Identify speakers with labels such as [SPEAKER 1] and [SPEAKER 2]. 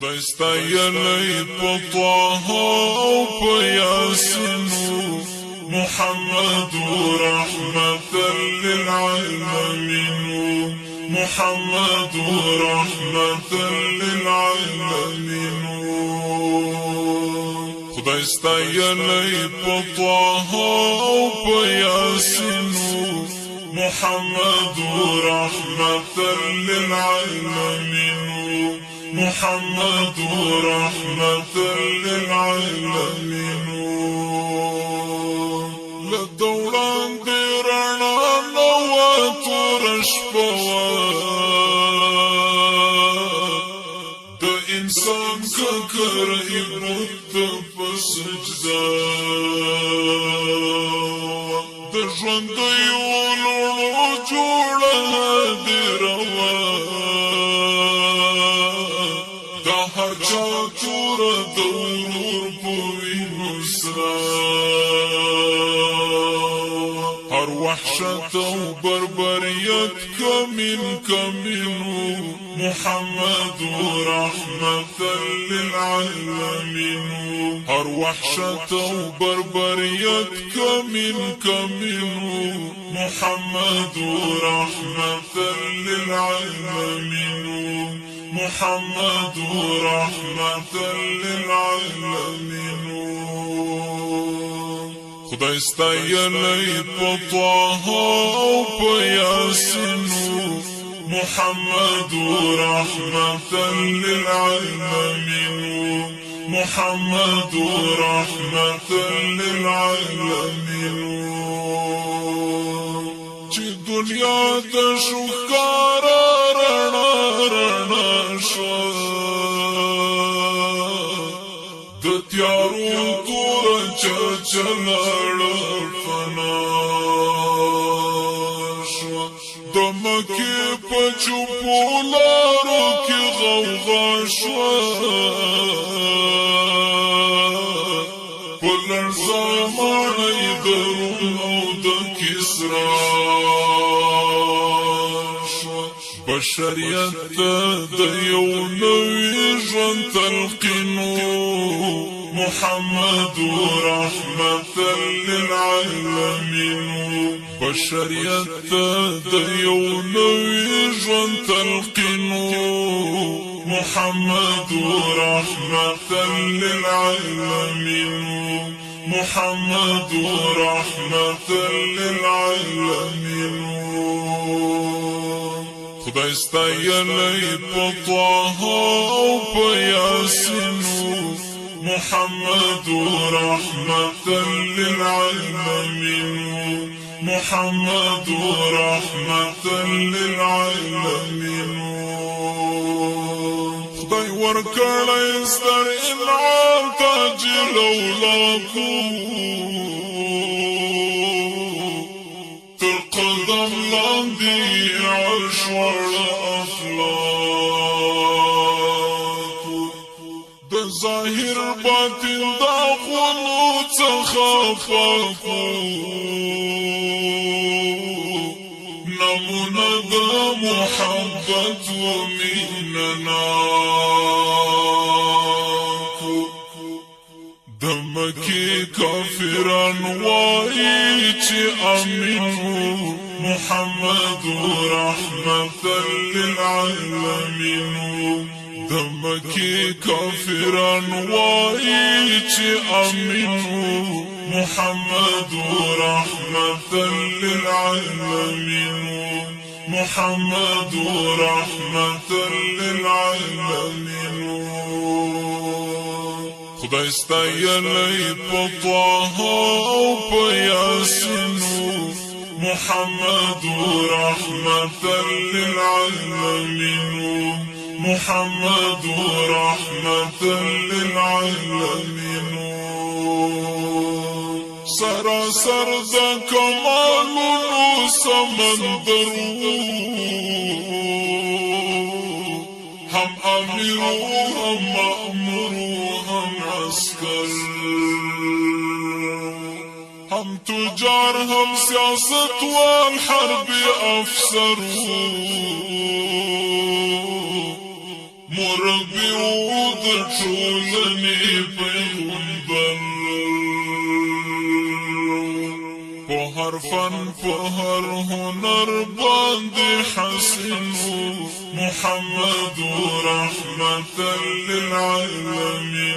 [SPEAKER 1] دستایلی پطه و پیاسینو محمد رحمة للعالمين محمد رحمة للعالمين خدای استایلی پطه و پیاسینو محمد رحمة للعالمين محمد رحمة للعالمين لدوران دیرانا نواتو رشپوا دا انسان ککر عبرت پسجدا دا ژوندیو لړو جوړه دیروا دا هر چا تور دور پوینو سرا هر وحشت و بربریت کمینو محمد رحمة للعالمين هر وحشت و بربریت کمینو محمد رحمة للعالمين محمد رحمة للعالمين خدای استایلی پطه و پیاسینو محمد رحمة للعالمين محمد رحمة للعالمين چی دنیا د شوکارا رڼا شو د تیارو تور چلړ فنا شو د مکې په چوپو لارو کې غوغا شو په لړزه ماڼۍ د روم او د کسرا بشریت د یو نوي ژوند تلقینو محمد رحمة للعالمين بشریت د یو نوي ژوند تلقینو محمد رحمة للعالمين محمد رحمة للعالمين خدای استایلی پطه و پیاسینو محمد رحمة للعالمين محمد رحمة للعالمين خدای ورکړی ستر انعام تاج لولاکو تر قدم لاندې عرش والافلاک د ظاهر باطن دا خونو څخه پاکو نمونه د محبت و میننا د مکې کافران وایي چې امین محمد رحمة للعالمين د مکې کافران وایي چې امین محمد رحمة للعالمين محمد رحمة للعالمين خدای استایلی پطه و پیاسینو محمد رحمة للعالمين محمد رحمة للعالمين سراسر د کمالونو سمندر هم امیر هم مأمور هم عسکر هم تجار هم سیاست والحرب افسر مربي د ټولنې پیغمبر په هر فن په هر هنر باندې حسین محمد رحمة للعالمين